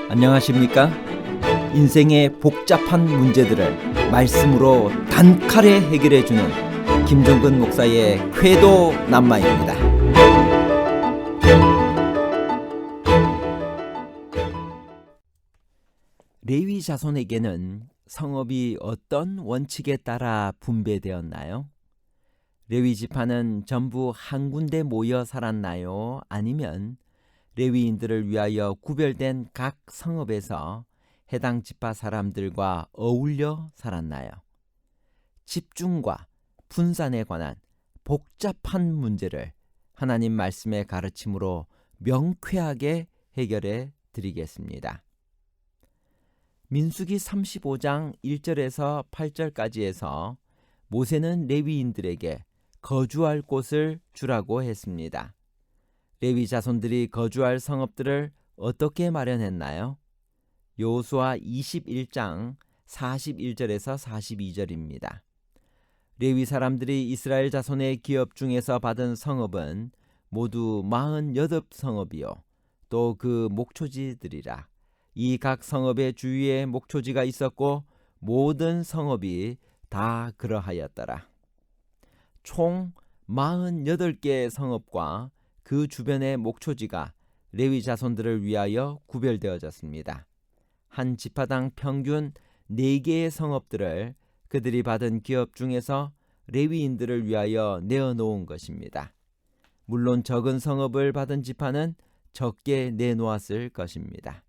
안녕하십니까? 인생의 복잡한 문제들을 말씀으로 단칼에 해결해주는 김종근 목사의 쾌도 남마입니다. 레위 자손에게는 성읍이 어떤 원칙에 따라 분배되었나요? 레위 지파는 전부 한 군데 모여 살았나요? 아니면 레위인들을 위하여 구별된 각 성읍에서 해당 지파 사람들과 어울려 살았나요? 집중과 분산에 관한 복잡한 문제를 하나님 말씀의 가르침으로 명쾌하게 해결해 드리겠습니다. 민수기 35장 1절에서 8절까지에서 모세는 레위인들에게 거주할 곳을 주라고 했습니다. 레위 자손들이 거주할 성읍들을 어떻게 마련했나요? 여호수아 21장 41절에서 42절입니다. 레위 사람들이 이스라엘 자손의 기업 중에서 받은 성읍은 모두 48성읍이요 또 그 목초지들이라. 이 각 성읍의 주위에 목초지가 있었고 모든 성읍이 다 그러하였더라. 총 48개의 성읍과 그 주변의 목초지가 레위 자손들을 위하여 구별되어졌습니다. 한 지파당 평균 4개의 성읍들을 그들이 받은 기업 중에서 레위인들을 위하여 내어놓은 것입니다. 물론 적은 성읍을 받은 지파는 적게 내놓았을 것입니다.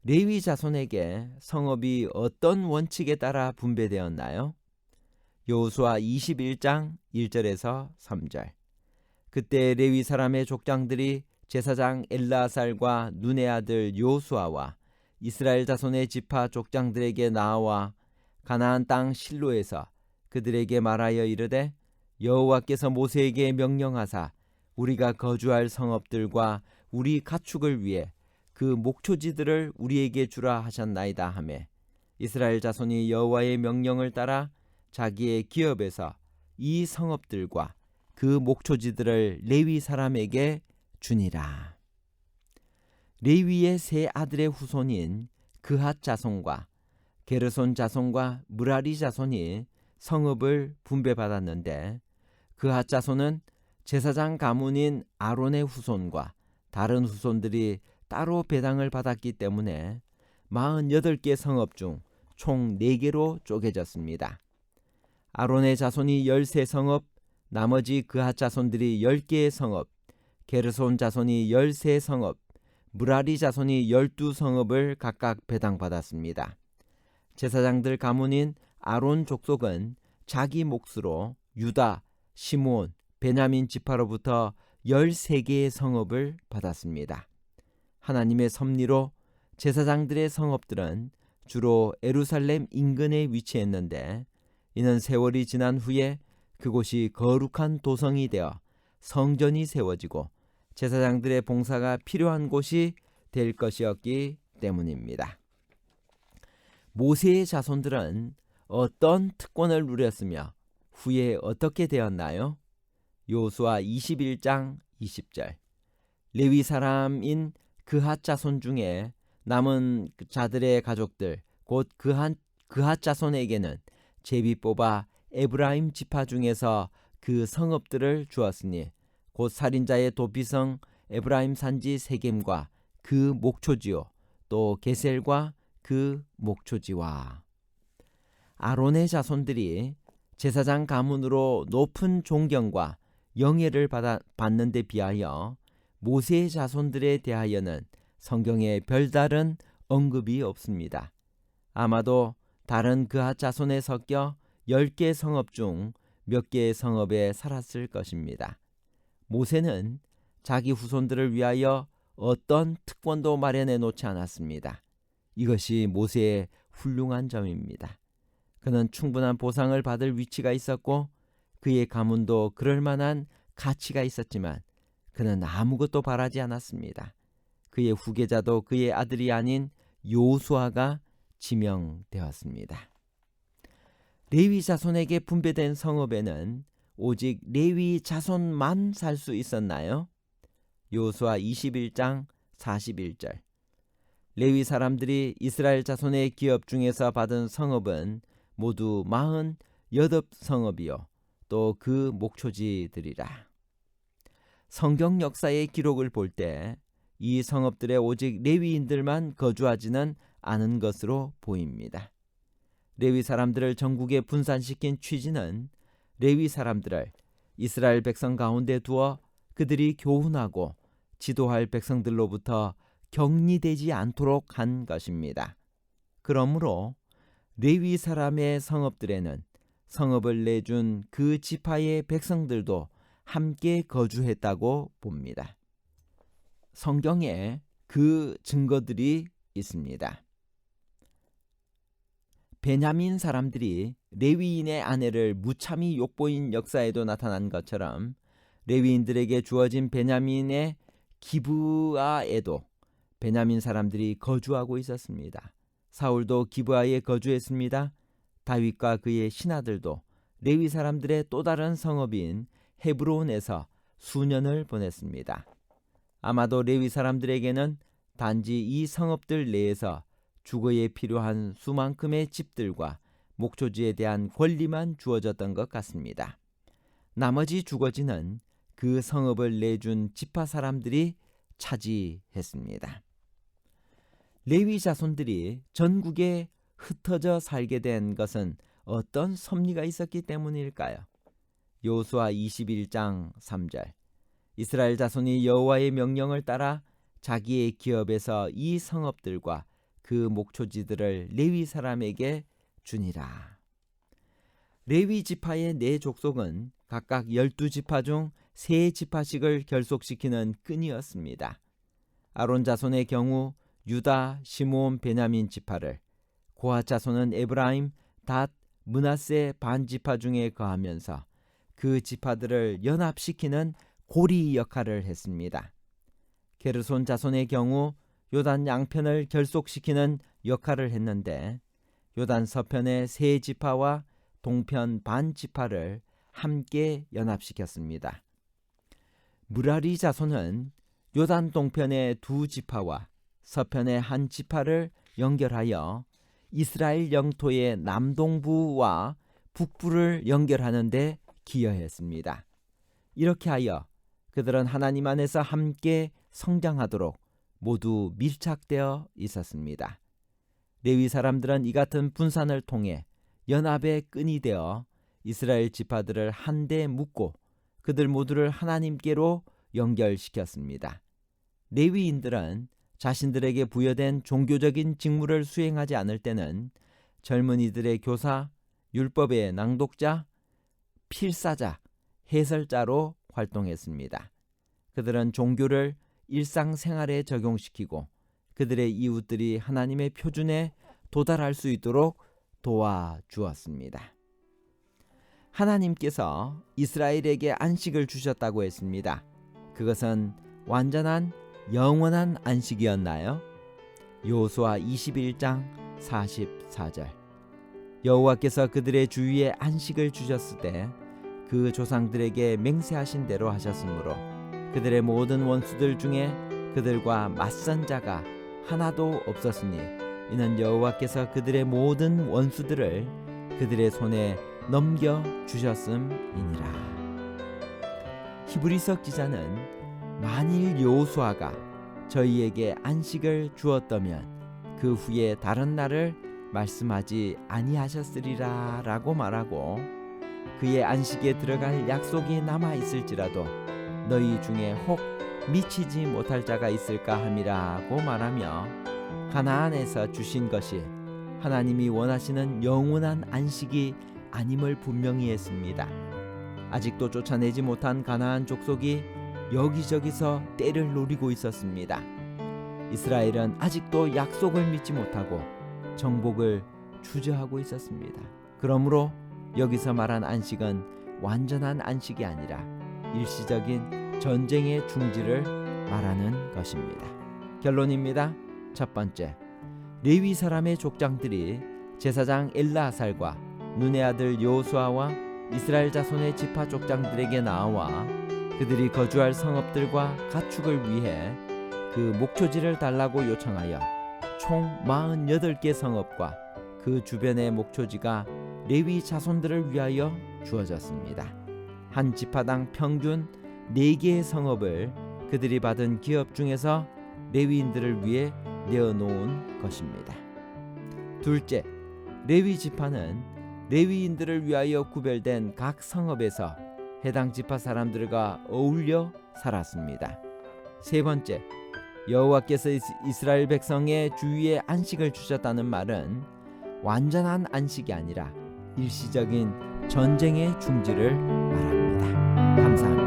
레위 자손에게 성읍이 어떤 원칙에 따라 분배되었나요? 여호수아 21장 1절에서 3절. 그때 레위 사람의 족장들이 제사장 엘르아살과 눈의 아들 여호수아와 이스라엘 자손의 지파 족장들에게 나와 가나안 땅 실로에서 그들에게 말하여 이르되 여호와께서 모세에게 명령하사 우리가 거주할 성읍들과 우리 가축을 위해 그 목초지들을 우리에게 주라 하셨나이다 하매 이스라엘 자손이 여호와의 명령을 따라 자기의 기업에서 이 성읍들과 그 목초지들을 레위 사람에게 주니라. 레위의 세 아들의 후손인 그핫 자손과 게르손 자손과 무라리 자손이 성읍을 분배받았는데 그핫 자손은 제사장 가문인 아론의 후손과 다른 후손들이 따로 배당을 받았기 때문에 48개 성읍 중 총 4개로 쪼개졌습니다. 아론의 자손이 13성읍, 나머지 그핫 자손들이 10개의 성읍, 게르손 자손이 13성읍, 무라리 자손이 12성읍을 각각 배당받았습니다. 제사장들 가문인 아론 족속은 자기 몫으로 유다, 시므온, 베냐민 지파로부터 13개의 성읍을 받았습니다. 하나님의 섭리로 제사장들의 성읍들은 주로 예루살렘 인근에 위치했는데 이는 세월이 지난 후에 그곳이 거룩한 도성이 되어 성전이 세워지고 제사장들의 봉사가 필요한 곳이 될 것이었기 때문입니다. 모세의 자손들은 어떤 특권을 누렸으며 후에 어떻게 되었나요? 여호수아 21장 20절. 레위 사람인 그핫 자손 중에 남은 자들의 가족들 곧 그핫 자손에게는 제비 뽑아 에브라임 지파 중에서 그 성읍들을 주었으니 곧 살인자의 도피성 에브라임 산지 세겜과 그 목초지요 또 게셀과 그 목초지와. 아론의 자손들이 제사장 가문으로 높은 존경과 영예를 받는 데 비하여 모세의 자손들에 대하여는 성경에 별다른 언급이 없습니다. 아마도 다른 그핫 자손에 섞여 10개 성읍 중 몇 개의 성읍에 살았을 것입니다. 모세는 자기 후손들을 위하여 어떤 특권도 마련해 놓지 않았습니다. 이것이 모세의 훌륭한 점입니다. 그는 충분한 보상을 받을 위치가 있었고 그의 가문도 그럴 만한 가치가 있었지만 그는 아무것도 바라지 않았습니다. 그의 후계자도 그의 아들이 아닌 여호수아가 지명되었습니다. 레위 자손에게 분배된 성읍에는 오직 레위 자손만 살 수 있었나요? 여호수아 21장 41절. 레위 사람들이 이스라엘 자손의 기업 중에서 받은 성읍은 모두 48성읍이요 또 그 목초지들이라. 성경 역사의 기록을 볼 때 이 성읍들에 오직 레위인들만 거주하지는 않은 것으로 보입니다. 레위 사람들을 전국에 분산시킨 취지는 레위 사람들을 이스라엘 백성 가운데 두어 그들이 교훈하고 지도할 백성들로부터 격리되지 않도록 한 것입니다. 그러므로 레위 사람의 성읍들에는 성읍을 내준 그 지파의 백성들도 함께 거주했다고 봅니다. 성경에 그 증거들이 있습니다. 베냐민 사람들이 레위인의 아내를 무참히 욕보인 역사에도 나타난 것처럼 레위인들에게 주어진 베냐민의 기브아에도 베냐민 사람들이 거주하고 있었습니다. 사울도 기브아에 거주했습니다. 다윗과 그의 신하들도 레위 사람들의 또 다른 성읍인 헤브론에서 수년을 보냈습니다. 아마도 레위 사람들에게는 단지 이 성읍들 내에서 주거에 필요한 수만큼의 집들과 목초지에 대한 권리만 주어졌던 것 같습니다. 나머지 주거지는 그 성읍을 내준 지파 사람들이 차지했습니다. 레위 자손들이 전국에 흩어져 살게 된 것은 어떤 섭리가 있었기 때문일까요? 여호수아 21장 3절. 이스라엘 자손이 여호와의 명령을 따라 자기의 기업에서 이 성읍들과 그 목초지들을 레위 사람에게 주니라. 레위 지파의 네 족속은 각각 12지파 중 3지파씩을 결속시키는 끈이었습니다. 아론 자손의 경우 유다, 시므온, 베냐민 지파를, 고핫 자손은 에브라임, 닷, 므낫세 반지파 중에 거하면서 그 지파들을 연합시키는 고리 역할을 했습니다. 게르손 자손의 경우 요단 양편을 결속시키는 역할을 했는데 요단 서편의 3지파와 동편 반지파를 함께 연합시켰습니다. 무라리 자손은 요단 동편의 2지파와 서편의 1지파를 연결하여 이스라엘 영토의 남동부와 북부를 연결하는 데 기여했습니다. 이렇게 하여 그들은 하나님 안에서 함께 성장하도록 모두 밀착되어 있었습니다. 레위 사람들은 이 같은 분산을 통해 연합의 끈이 되어 이스라엘 지파들을 한데 묶고 그들 모두를 하나님께로 연결시켰습니다. 레위인들은 자신들에게 부여된 종교적인 직무를 수행하지 않을 때는 젊은이들의 교사, 율법의 낭독자, 필사자, 해설자로 활동했습니다. 그들은 종교를 일상생활에 적용시키고 그들의 이웃들이 하나님의 표준에 도달할 수 있도록 도와주었습니다. 하나님께서 이스라엘에게 안식을 주셨다고 했습니다. 그것은 완전한 영원한 안식이었나요? 여호수아 21장 44절. 여호와께서 그들의 주위에 안식을 주셨을 때 그 조상들에게 맹세하신 대로 하셨으므로 그들의 모든 원수들 중에 그들과 맞선 자가 하나도 없었으니 이는 여호와께서 그들의 모든 원수들을 그들의 손에 넘겨 주셨음이니라. 히브리서 기자는 만일 여호수아가 저희에게 안식을 주었다면 그 후에 다른 날을 말씀하지 아니하셨으리라 라고 말하고 그의 안식에 들어갈 약속이 남아 있을지라도 너희 중에 혹 미치지 못할 자가 있을까 함이라고 말하며 가나안에서 주신 것이 하나님이 원하시는 영원한 안식이 아님을 분명히 했습니다. 아직도 쫓아내지 못한 가나안 족속이 여기저기서 때를 노리고 있었습니다. 이스라엘은 아직도 약속을 믿지 못하고 정복을 주저하고 있었습니다. 그러므로 여기서 말한 안식은 완전한 안식이 아니라 일시적인 전쟁의 중지를 말하는 것입니다. 결론입니다. 첫 번째, 레위 사람의 족장들이 제사장 엘르아살과 눈의 아들 여호수아와 이스라엘 자손의 지파 족장들에게 나와 그들이 거주할 성읍들과 가축을 위해 그 목초지를 달라고 요청하여 총 48개 성읍과 그 주변의 목초지가 레위 자손들을 위하여 주어졌습니다. 한 지파당 평균 4개의 성읍을 그들이 받은 기업 중에서 레위인들을 위해 내어놓은 것입니다. 둘째, 레위 지파는 레위인들을 위하여 구별된 각 성읍에서 해당 지파 사람들과 어울려 살았습니다. 세 번째, 여호와께서 이스라엘 백성의 주위에 안식을 주셨다는 말은 완전한 안식이 아니라 일시적인 전쟁의 중지를 말합니다. 감사합니다.